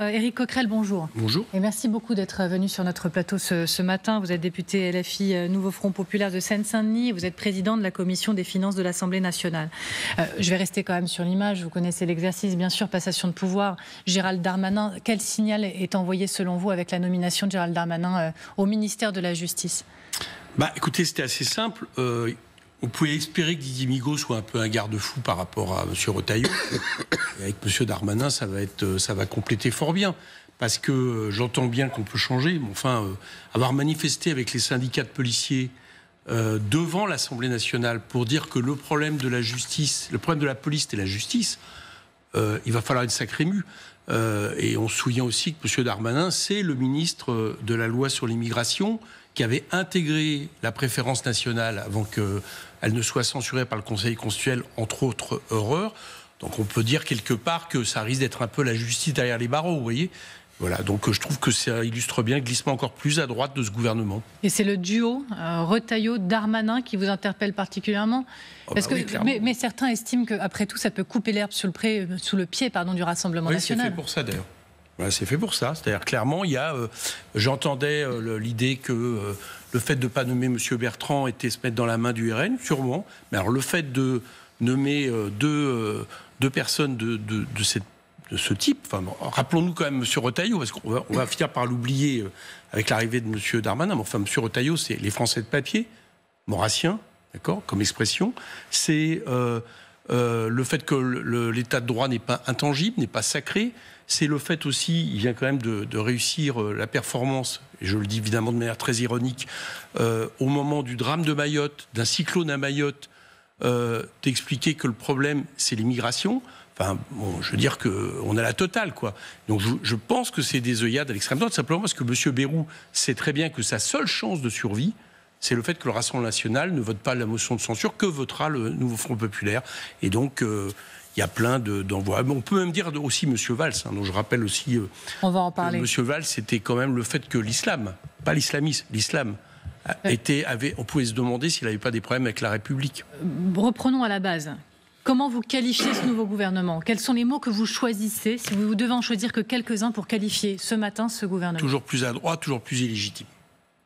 Éric Coquerel, bonjour. Bonjour. Et merci beaucoup d'être venu sur notre plateau ce matin. Vous êtes député LFI Nouveau Front Populaire de Seine-Saint-Denis et vous êtes président de la Commission des finances de l'Assemblée nationale. Je vais rester quand même sur l'image. Vous connaissez l'exercice, bien sûr, passation de pouvoir. Gérald Darmanin, quel signal est envoyé selon vous avec la nomination de Gérald Darmanin au ministère de la Justice ? Écoutez, c'était assez simple. On pouvait espérer que Didier Migaud soit un peu un garde-fou par rapport à M. Retailleau. Et avec M. Darmanin, ça va compléter fort bien. Parce que j'entends bien qu'on peut changer, mais enfin, avoir manifesté avec les syndicats de policiers devant l'Assemblée nationale pour dire que le problème de la justice, le problème de la police, c'était la justice, il va falloir une sacrée mue. Et on se souvient aussi que M. Darmanin, c'est le ministre de la loi sur l'immigration qui avait intégré la préférence nationale avant qu'elle ne soit censurée par le Conseil constitutionnel, entre autres horreurs. Donc on peut dire quelque part que ça risque d'être un peu la justice derrière les barreaux, vous voyez. Voilà, donc je trouve que ça illustre bien le glissement encore plus à droite de ce gouvernement. Et c'est le duo Retailleau-Darmanin qui vous interpelle particulièrement parce mais certains estiment qu'après tout, ça peut couper l'herbe sous le pied du Rassemblement national. C'est fait pour ça d'ailleurs. Voilà, c'est fait pour ça. C'est-à-dire clairement, j'entendais l'idée que le fait de ne pas nommer M. Bertrand était se mettre dans la main du RN, sûrement. Mais alors le fait de nommer deux personnes de ce type, enfin, rappelons-nous quand même M. Retailleau, parce qu'on va finir par l'oublier avec l'arrivée de M. Darmanin. Mais enfin, M. Retailleau, c'est les Français de papier, maurassien, d'accord, comme expression. C'est le fait que l'état de droit n'est pas intangible, n'est pas sacré. C'est le fait aussi, il vient quand même de réussir la performance, et je le dis évidemment de manière très ironique, au moment du drame de Mayotte, d'un cyclone à Mayotte, d'expliquer que le problème, c'est l'immigration. Enfin, bon, je veux dire qu'on a la totale, quoi. Donc je pense que c'est des œillades à l'extrême droite, simplement parce que M. Bayrou sait très bien que sa seule chance de survie, c'est le fait que le Rassemblement national ne vote pas la motion de censure, que votera le Nouveau Front Populaire. Et donc, il y a plein d'envois. On peut même dire aussi M. Valls, dont je rappelle aussi... On va en parler. M. Valls, c'était quand même le fait que l'islam, pas l'islamisme, l'islam... on pouvait se demander s'il n'avait pas des problèmes avec la République. Reprenons à la base. Comment vous qualifiez ce nouveau gouvernement ? Quels sont les mots que vous choisissez, si vous devez en choisir que quelques-uns pour qualifier ce matin ce gouvernement ? Toujours plus à droite, toujours plus illégitime.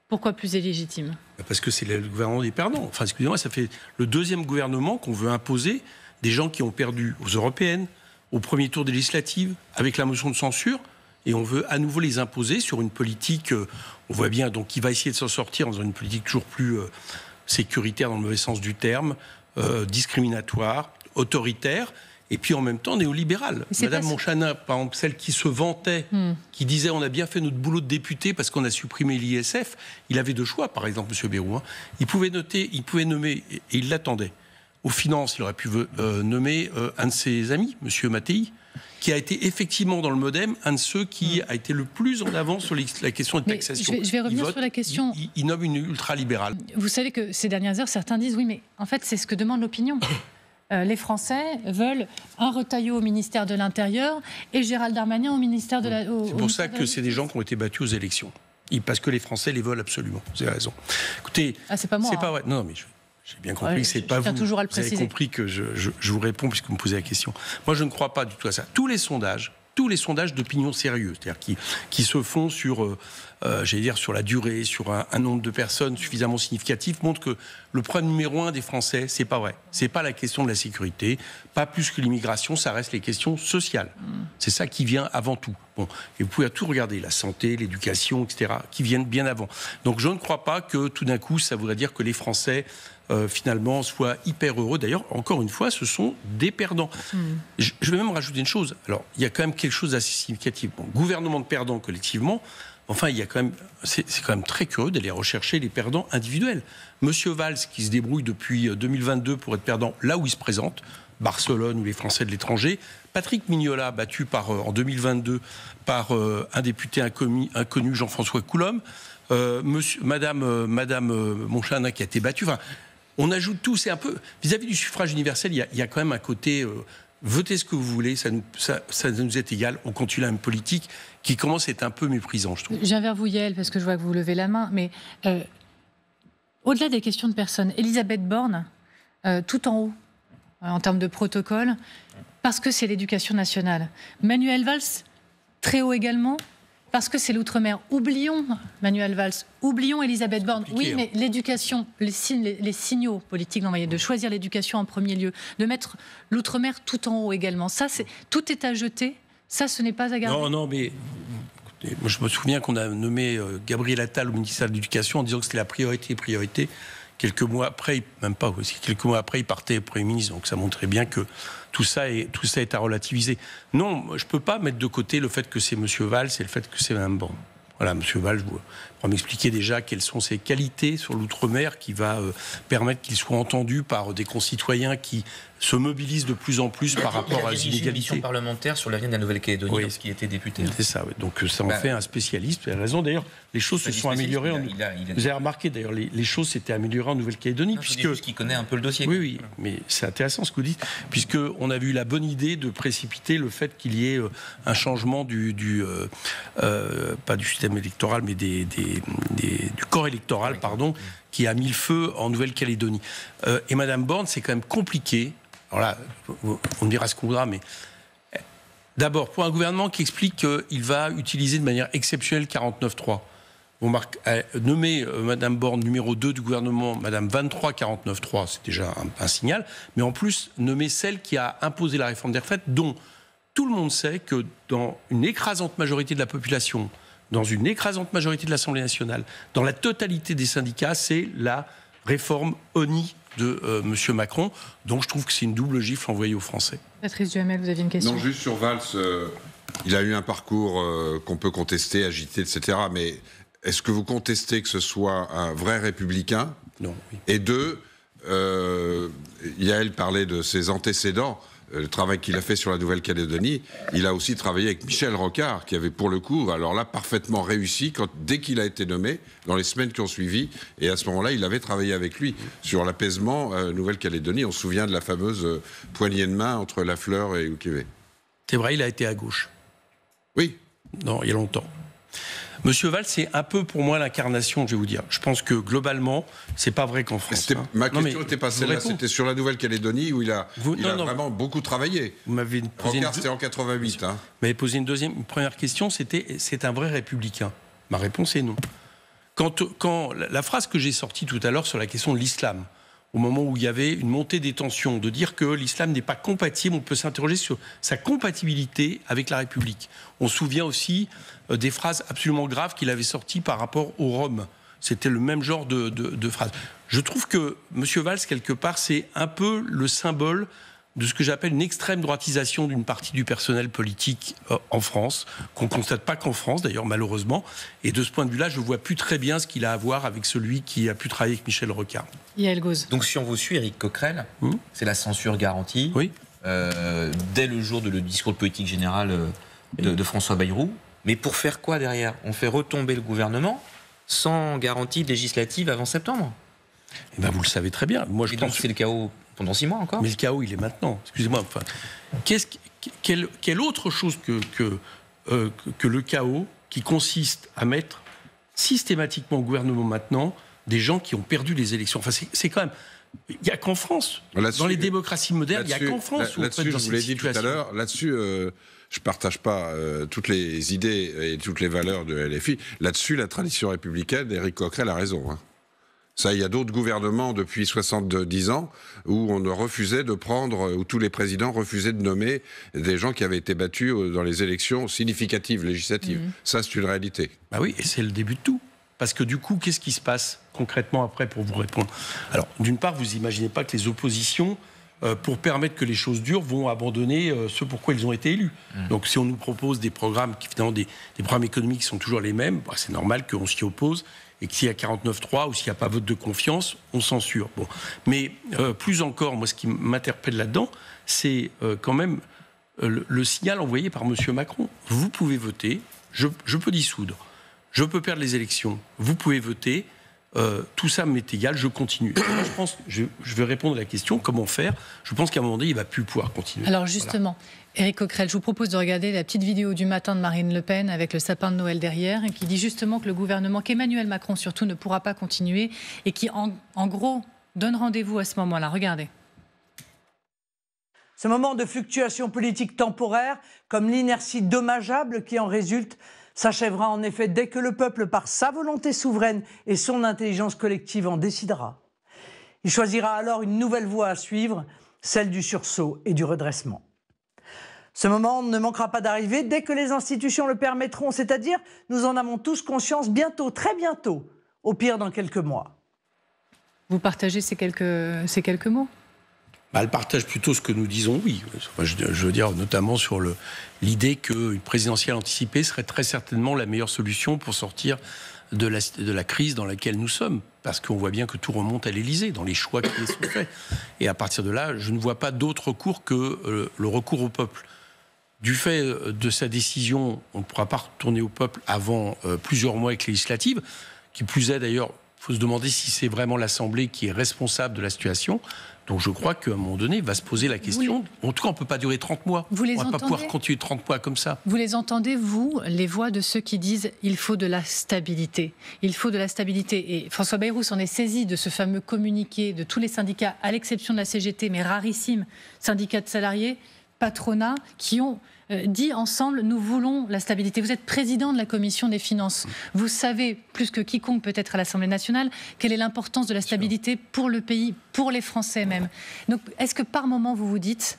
Pourquoi plus illégitime ? Parce que c'est le gouvernement des perdants. Enfin, excusez-moi, ça fait le deuxième gouvernement qu'on veut imposer des gens qui ont perdu aux européennes, au premier tour des législatives, avec la motion de censure, et on veut à nouveau les imposer sur une politique, on voit bien, donc qui va essayer de s'en sortir dans une politique toujours plus sécuritaire dans le mauvais sens du terme, discriminatoire, autoritaire, et puis en même temps néolibérale. Madame Montchanin, par exemple, celle qui se vantait, qui disait on a bien fait notre boulot de député parce qu'on a supprimé l'ISF, il avait deux choix, par exemple, M. Bayrou. Il pouvait nommer, et il l'attendait. Aux finances, il aurait pu nommer un de ses amis, M. Mattei, qui a été effectivement dans le MoDem un de ceux qui a été le plus en avant sur la question de taxation. Je vais revenir sur la question. Il nomme une ultralibérale. Vous savez que ces dernières heures, certains disent oui, mais en fait, c'est ce que demande l'opinion. Les Français veulent un Retailleau au ministère de l'Intérieur et Gérald Darmanin au ministère de la... C'est pour ça que c'est des gens qui ont été battus aux élections. Parce que les Français les veulent absolument. Vous avez raison. Écoutez, c'est pas moi. C'est pas vrai. Non, mais j'ai bien compris que c'est pas vous. Toujours à le vous avez préciser. compris que je vous réponds puisque vous me posez la question. Moi, je ne crois pas du tout à ça. Tous les sondages d'opinion sérieux, c'est-à-dire qui se font sur, sur la durée, sur un nombre de personnes suffisamment significatif, montrent que le problème numéro un des Français, c'est pas vrai. C'est pas la question de la sécurité, pas plus que l'immigration, ça reste les questions sociales. C'est ça qui vient avant tout. Bon, et vous pouvez tout regarder, la santé, l'éducation, etc., qui viennent bien avant. Donc je ne crois pas que tout d'un coup, ça voudrait dire que les Français finalement soient hyper heureux. D'ailleurs, encore une fois, ce sont des perdants. Je vais même rajouter une chose. Alors, il y a quand même quelque chose d'assez significatif. Bon, gouvernement de perdants collectivement, enfin, il y a quand même, c'est quand même très curieux d'aller rechercher les perdants individuels. Monsieur Valls, qui se débrouille depuis 2022 pour être perdant là où il se présente, Barcelone ou les Français de l'étranger. Patrick Mignola, battu en 2022 par un député inconnu, Jean-François Coulombe. Madame Montchanin qui a été battue. Enfin, on ajoute tout. C'est un peu vis-à-vis du suffrage universel. Il y a quand même un côté votez ce que vous voulez, ça nous est égal. On continue la même politique qui commence à être un peu méprisant, je trouve. Je viens vers vous, Yael, parce que je vois que vous levez la main. Mais au-delà des questions de personnes, Elisabeth Borne, tout en haut, en termes de protocole, parce que c'est l'éducation nationale. Manuel Valls, très haut également ? Parce que c'est l'outre-mer. Oublions Manuel Valls, oublions Elisabeth Borne. Oui, mais l'éducation, les signaux politiques d'envoyer, de choisir l'éducation en premier lieu, de mettre l'outre-mer tout en haut également. Ça, tout est à jeter. Ça, ce n'est pas à garder. Non, mais écoutez, moi, je me souviens qu'on a nommé Gabriel Attal au ministère de l'Éducation en disant que c'était la priorité. Quelques mois après, même pas aussi, quelques mois après, il partait Premier ministre. Donc ça montrait bien que tout ça est à relativiser. Non, je ne peux pas mettre de côté le fait que c'est M. Valls et le fait que c'est Mme Borne. Voilà, M. Valls, je pourrais m'expliquer déjà quelles sont ses qualités sur l'outre-mer qui va permettre qu'il soit entendu par des concitoyens qui se mobilisent de plus en plus par rapport à l'inégalité. Il a dirigé une mission parlementaire sur l'avenir de la Nouvelle-Calédonie lorsqu'il était député. C'est ça, oui. Donc ça en fait un spécialiste. Vous avez raison, d'ailleurs, les choses se sont améliorées. Vous avez remarqué, d'ailleurs, les choses s'étaient améliorées en Nouvelle-Calédonie. Puisqu'il connaît un peu le dossier. Oui, mais c'est intéressant ce que vous dites, puisqu'on a eu la bonne idée de précipiter le fait qu'il y ait un changement pas du système électoral, mais du corps électoral, pardon, qui a mis le feu en Nouvelle-Calédonie. Et Mme Borne, c'est quand même compliqué. Alors là, on me dira ce qu'on voudra, mais d'abord, pour un gouvernement qui explique qu'il va utiliser de manière exceptionnelle 49.3, nommer Mme Borne numéro 2 du gouvernement, Mme 23 49.3, c'est déjà un signal, mais en plus, nommer celle qui a imposé la réforme des retraites, dont tout le monde sait que dans une écrasante majorité de la population, dans une écrasante majorité de l'Assemblée nationale, dans la totalité des syndicats, c'est la réforme ONI de M. Macron. Donc je trouve que c'est une double gifle envoyée aux Français. Patrice Duhamel, vous aviez une question ? Non, juste sur Valls, il a eu un parcours qu'on peut contester, agiter, etc. Mais est-ce que vous contestez que ce soit un vrai républicain ? Non. Oui. Et deux, Yael parlait de ses antécédents. Le travail qu'il a fait sur la Nouvelle-Calédonie, il a aussi travaillé avec Michel Rocard, qui avait pour le coup, alors là, parfaitement réussi dès qu'il a été nommé, dans les semaines qui ont suivi. Et à ce moment-là, il avait travaillé avec lui sur l'apaisement Nouvelle-Calédonie. On se souvient de la fameuse poignée de main entre Lafleur et Oukewé. C'est vrai, il a été à gauche. Oui. Non, il y a longtemps. Monsieur Valls, c'est un peu pour moi l'incarnation, je vais vous dire. Je pense que globalement, c'est pas vrai qu'en France. Ma question n'était pas celle-là, c'était sur la Nouvelle-Calédonie où il a vraiment beaucoup travaillé. Vous m'avez posé c'était en 88. Vous m'avez posé une première question, c'est un vrai républicain. Ma réponse est non. Quand la phrase que j'ai sortie tout à l'heure sur la question de l'islam, au moment où il y avait une montée des tensions, de dire que l'islam n'est pas compatible, on peut s'interroger sur sa compatibilité avec la République. On se souvient aussi des phrases absolument graves qu'il avait sorties par rapport aux Roms. C'était le même genre de phrases. Je trouve que M. Valls, quelque part, c'est un peu le symbole de ce que j'appelle une extrême droitisation d'une partie du personnel politique en France, qu'on ne constate pas qu'en France, d'ailleurs, malheureusement. Et de ce point de vue-là, je ne vois plus très bien ce qu'il a à voir avec celui qui a pu travailler avec Michel Rocard. Yael Gauze. Donc, si on vous suit, Éric Coquerel, c'est la censure garantie. Oui. Dès le jour de le discours de politique générale de François Bayrou. Mais pour faire quoi derrière ? On fait retomber le gouvernement sans garantie législative avant septembre. Eh ben, vous le savez très bien. Moi, je pense donc c'est le chaos pendant 6 mois encore. Mais le chaos, il est maintenant. Excusez-moi. Enfin, quelle autre chose que le chaos qui consiste à mettre systématiquement au gouvernement maintenant des gens qui ont perdu les élections. Enfin, c'est quand même... Il n'y a qu'en France. Dans les démocraties modernes, il n'y a qu'en France où on peut être dans cette situation. Je vous l'ai dit tout à l'heure, là-dessus, je ne partage pas toutes les idées et toutes les valeurs de LFI. Là-dessus, la tradition républicaine, Éric Coquerel a raison. Ça, il y a d'autres gouvernements depuis 70 ans où on refusait de prendre, où tous les présidents refusaient de nommer des gens qui avaient été battus dans les élections significatives, législatives. Ça, c'est une réalité. Bah oui, et c'est le début de tout. Parce que du coup, qu'est-ce qui se passe concrètement après pour vous répondre ? Alors, d'une part, vous n'imaginez pas que les oppositions, pour permettre que les choses durent, vont abandonner ce pourquoi ils ont été élus. Donc, si on nous propose des programmes, finalement, des programmes économiques qui sont toujours les mêmes, bah, c'est normal qu'on s'y oppose et que s'il y a 49.3 ou s'il n'y a pas vote de confiance, on censure. Bon. Mais plus encore, moi, ce qui m'interpelle là-dedans, c'est quand même le signal envoyé par M. Macron. Vous pouvez voter, je peux dissoudre. Je peux perdre les élections, vous pouvez voter, tout ça m'est égal, je continue. Moi, je pense, je vais répondre à la question, comment faire ? Je pense qu'à un moment donné, il ne va plus pouvoir continuer. Alors justement, voilà. Éric Coquerel, je vous propose de regarder la petite vidéo du matin de Marine Le Pen avec le sapin de Noël derrière, et qui dit justement que le gouvernement, qu'Emmanuel Macron surtout, ne pourra pas continuer, et qui en gros donne rendez-vous à ce moment-là. Regardez. Ce moment de fluctuation politique temporaire, comme l'inertie dommageable qui en résulte, s'achèvera en effet dès que le peuple, par sa volonté souveraine et son intelligence collective, en décidera. Il choisira alors une nouvelle voie à suivre, celle du sursaut et du redressement. Ce moment ne manquera pas d'arriver dès que les institutions le permettront, c'est-à-dire, nous en avons tous conscience, bientôt, très bientôt, au pire dans quelques mois. Vous partagez ces quelques mots ? Elle partage plutôt ce que nous disons, oui. Enfin, je veux dire, notamment sur l'idée qu'une présidentielle anticipée serait très certainement la meilleure solution pour sortir de la crise dans laquelle nous sommes. Parce qu'on voit bien que tout remonte à l'Élysée, dans les choix qui sont faits. Et à partir de là, je ne vois pas d'autre recours que le recours au peuple. Du fait de sa décision, on ne pourra pas retourner au peuple avant plusieurs mois avec les législatives. Qui plus est, d'ailleurs, il faut se demander si c'est vraiment l'Assemblée qui est responsable de la situation. Donc je crois qu'à un moment donné, il va se poser la question. En tout cas, on ne peut pas durer 30 mois. On ne va pas pouvoir continuer 30 mois comme ça. Vous les entendez, vous, les voix de ceux qui disent « il faut de la stabilité ». Il faut de la stabilité. Et François Bayrou s'en est saisi de ce fameux communiqué de tous les syndicats, à l'exception de la CGT, mais rarissime, syndicats de salariés, patronat, qui ont dit ensemble, nous voulons la stabilité. Vous êtes président de la commission des finances. Vous savez, plus que quiconque peut-être à l'Assemblée nationale, quelle est l'importance de la stabilité pour le pays, pour les Français même. Donc, est-ce que par moment, vous vous dites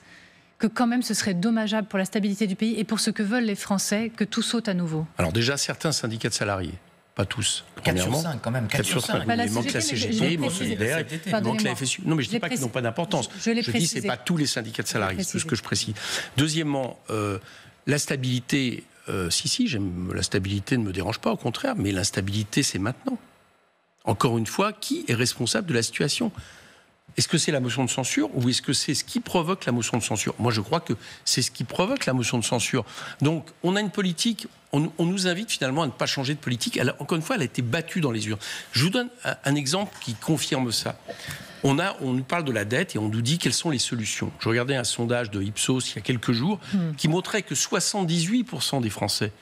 que quand même ce serait dommageable pour la stabilité du pays et pour ce que veulent les Français, que tout saute à nouveau ? Alors déjà, certains syndicats de salariés, pas tous. 4 sur 5 quand même, 4 sur 5. Il manque la CGT, il manque Solidaire, il manque la FSU. Non mais je ne dis pas qu'ils n'ont pas d'importance. Je dis que ce n'est pas tous les syndicats de salariés, c'est tout ce que je précise. Deuxièmement, la stabilité, j'aime la stabilité, ne me dérange pas, au contraire, mais l'instabilité, c'est maintenant. Encore une fois, qui est responsable de la situation ? Est-ce que c'est la motion de censure ou est-ce que c'est ce qui provoque la motion de censure ? Moi, je crois que c'est ce qui provoque la motion de censure. Donc, on a une politique, on nous invite finalement à ne pas changer de politique. Encore une fois, elle a été battue dans les urnes. Je vous donne un exemple qui confirme ça. On nous parle de la dette et on nous dit quelles sont les solutions. Je regardais un sondage de Ipsos il y a quelques jours qui montrait que 78% des Français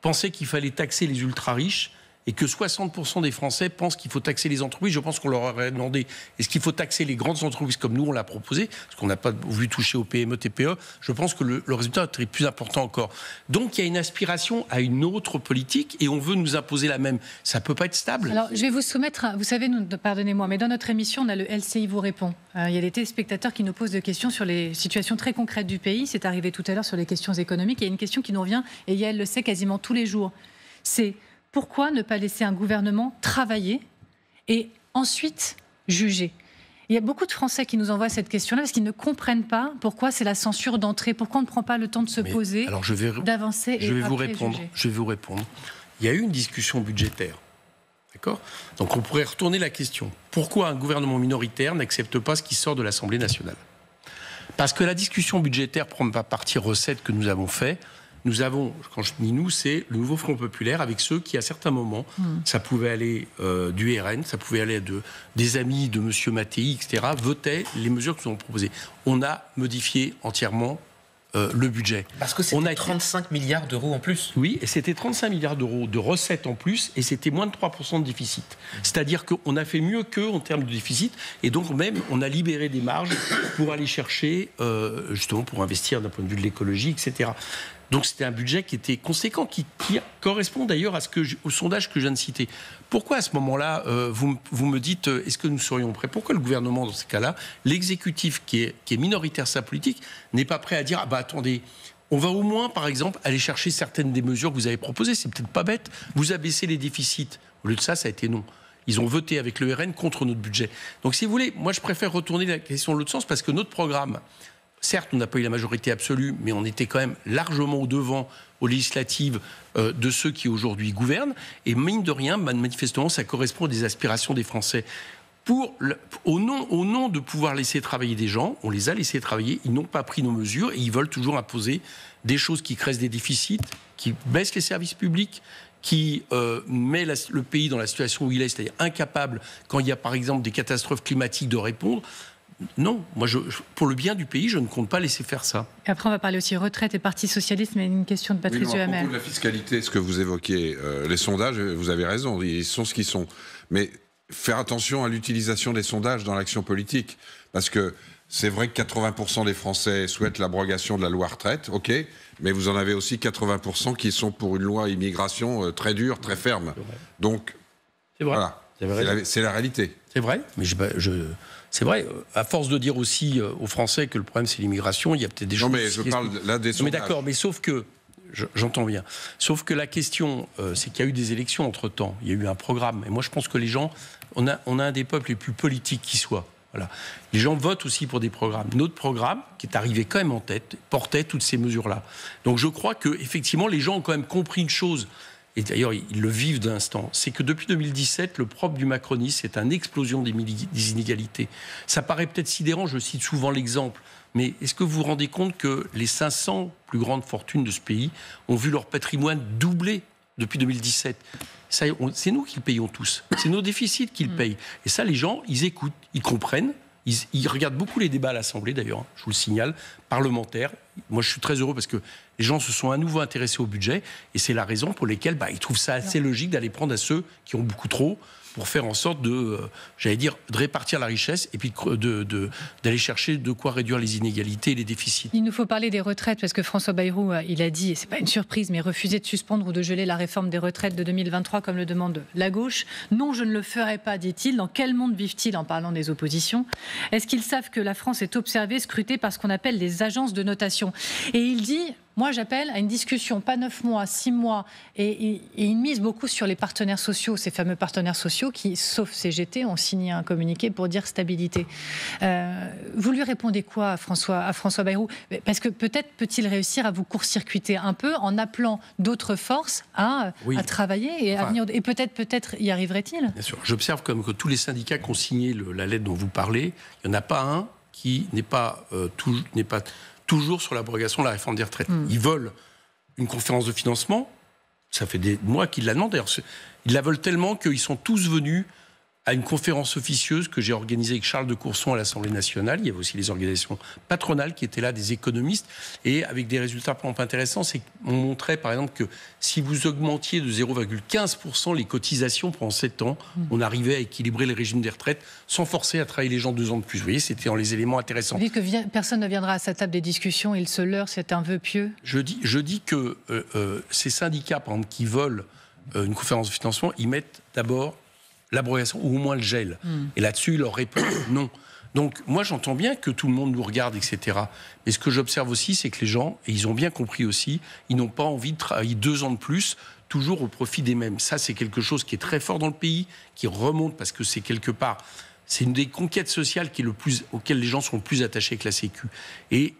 pensaient qu'il fallait taxer les ultra-riches et que 60% des Français pensent qu'il faut taxer les entreprises. Je pense qu'on leur aurait demandé, est-ce qu'il faut taxer les grandes entreprises comme nous, on l'a proposé, parce qu'on n'a pas voulu toucher aux PME, TPE. Je pense que le résultat est plus important encore. Donc, il y a une aspiration à une autre politique et on veut nous imposer la même. Ça ne peut pas être stable. Alors, je vais vous soumettre, vous savez, pardonnez-moi, mais dans notre émission, on a le LCI vous répond. Il y a des téléspectateurs qui nous posent des questions sur les situations très concrètes du pays. C'est arrivé tout à l'heure sur les questions économiques. Il y a une question qui nous revient, et Yael le sait quasiment tous les jours. C'est: pourquoi ne pas laisser un gouvernement travailler et ensuite juger ? Il y a beaucoup de Français qui nous envoient cette question-là parce qu'ils ne comprennent pas pourquoi c'est la censure d'entrée, pourquoi on ne prend pas le temps de se poser, d'avancer et après juger. Je vais vous répondre. Il y a eu une discussion budgétaire. D'accord ? Donc on pourrait retourner la question. Pourquoi un gouvernement minoritaire n'accepte pas ce qui sort de l'Assemblée nationale ? Parce que la discussion budgétaire prend pas partie recettes que nous avons fait. Nous avons, quand je dis nous, c'est le nouveau Front populaire avec ceux qui, à certains moments, ça pouvait aller du RN, ça pouvait aller des amis de M. Mattei, etc., votaient les mesures que nous avons proposées. On a modifié entièrement le budget. Parce que c'était 35 milliards d'euros en plus. Oui, et c'était 35 milliards d'euros de recettes en plus, et c'était moins de 3% de déficit. C'est-à-dire qu'on a fait mieux qu'eux en termes de déficit, et donc même, on a libéré des marges pour aller chercher, justement, pour investir d'un point de vue de l'écologie, etc. Donc c'était un budget qui était conséquent, qui correspond d'ailleurs au sondage que je viens de citer. Pourquoi à ce moment-là, vous me dites, est-ce que nous serions prêts ? Pourquoi le gouvernement, dans ces cas-là, l'exécutif qui est minoritaire sa politique, n'est pas prêt à dire, attendez, on va au moins, par exemple, aller chercher certaines des mesures que vous avez proposées, c'est peut-être pas bête, vous abaissez les déficits. Au lieu de ça, ça a été non. Ils ont voté avec le RN contre notre budget. Donc si vous voulez, moi je préfère retourner la question de l'autre sens, parce que notre programme, certes, on n'a pas eu la majorité absolue, mais on était quand même largement au-devant aux législatives de ceux qui aujourd'hui gouvernent. Et mine de rien, manifestement, ça correspond à des aspirations des Français. Au nom de pouvoir laisser travailler des gens, on les a laissés travailler, ils n'ont pas pris nos mesures et ils veulent toujours imposer des choses qui créent des déficits, qui baissent les services publics, qui met le pays dans la situation où il est, c'est-à-dire incapable, quand il y a par exemple des catastrophes climatiques, de répondre. Non, moi, pour le bien du pays, je ne compte pas laisser faire ça. Et après, on va parler aussi retraite et Parti socialiste, mais une question de Patrice Duhamel. À propos de la fiscalité, ce que vous évoquiez, les sondages, vous avez raison, ils sont ce qu'ils sont. Mais faire attention à l'utilisation des sondages dans l'action politique, parce que C'est vrai que 80% des Français souhaitent l'abrogation de la loi retraite, ok, mais vous en avez aussi 80% qui sont pour une loi immigration très dure, très ferme. Donc, c'est vrai. Voilà, c'est la réalité. C'est vrai, mais c'est vrai, à force de dire aussi aux Français que le problème c'est l'immigration, il y a peut-être des choses... Non, mais je parle là des sondages. Mais d'accord, mais sauf que, j'entends bien, sauf que la question, c'est qu'il y a eu des élections entre-temps, il y a eu un programme, et moi je pense que les gens, on a un des peuples les plus politiques qui soient. Voilà. Les gens votent aussi pour des programmes. Notre programme, qui est arrivé quand même en tête, portait toutes ces mesures-là. Donc je crois qu'effectivement, les gens ont quand même compris une chose, et d'ailleurs ils le vivent d'instant, c'est que depuis 2017, le propre du macronisme, c'est une explosion des inégalités. Ça paraît peut-être sidérant, je cite souvent l'exemple, mais est-ce que vous vous rendez compte que les 500 plus grandes fortunes de ce pays ont vu leur patrimoine doubler depuis 2017 ? C'est nous qui le payons tous. C'est nos déficits qui le payent. Et ça, les gens, ils écoutent, ils comprennent. Ils regardent beaucoup les débats à l'Assemblée, d'ailleurs, hein, je vous le signale, parlementaires. Moi, je suis très heureux parce que les gens se sont à nouveau intéressés au budget. Et c'est la raison pour laquelle ils trouvent ça assez logique d'aller prendre à ceux qui ont beaucoup trop pour faire en sorte de répartir la richesse et puis d'aller chercher de quoi réduire les inégalités et les déficits. Il nous faut parler des retraites parce que François Bayrou, il a dit, et c'est pas une surprise, mais refusé de suspendre ou de geler la réforme des retraites de 2023 comme le demande la gauche. Non, je ne le ferai pas, dit-il. Dans quel monde vivent-ils en parlant des oppositions ? Est-ce qu'ils savent que la France est observée, scrutée par ce qu'on appelle les agences de notation ? Et il dit... Moi, j'appelle à une discussion, pas 9 mois, 6 mois, et il mise beaucoup sur les partenaires sociaux, ces fameux partenaires sociaux qui, sauf CGT, ont signé un communiqué pour dire stabilité. Vous lui répondez quoi à François Bayrou ? Parce que peut-être peut-il réussir à vous court-circuiter un peu en appelant d'autres forces à travailler et à venir. Et peut-être y arriverait-il ? Bien sûr. J'observe comme que tous les syndicats qui ont signé la lettre dont vous parlez, il n'y en a pas un qui n'est pas toujours sur l'abrogation de la réforme des retraites. Ils veulent une conférence de financement, ça fait des mois qu'ils la demandent, d'ailleurs ils la veulent tellement qu'ils sont tous venus à une conférence officieuse que j'ai organisée avec Charles de Courson à l'Assemblée nationale. Il y avait aussi les organisations patronales qui étaient là, des économistes, et avec des résultats par exemple intéressants, c'est qu'on montrait par exemple que si vous augmentiez de 0,15% les cotisations pendant 7 ans, on arrivait à équilibrer les régimes des retraites sans forcer à travailler les gens 2 ans de plus. Vous voyez, c'était dans les éléments intéressants. Vous dites que personne ne viendra à sa table des discussions, il se leurre, c'est un vœu pieux. Je dis que ces syndicats, par exemple, qui veulent une conférence de financement, ils mettent d'abord l'abrogation ou au moins le gel. Et là-dessus, ils leur répondent non. Donc, moi, j'entends bien que tout le monde nous regarde, etc. Mais ce que j'observe aussi, c'est que les gens, et ils ont bien compris aussi, ils n'ont pas envie de travailler 2 ans de plus, toujours au profit des mêmes. Ça, c'est quelque chose qui est très fort dans le pays, qui remonte parce que c'est quelque part... C'est une des conquêtes sociales auxquelles les gens sont le plus attachés avec la Sécu. Et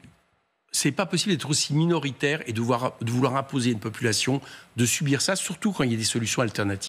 c'est pas possible d'être aussi minoritaire et de vouloir imposer à une population de subir ça, surtout quand il y a des solutions alternatives.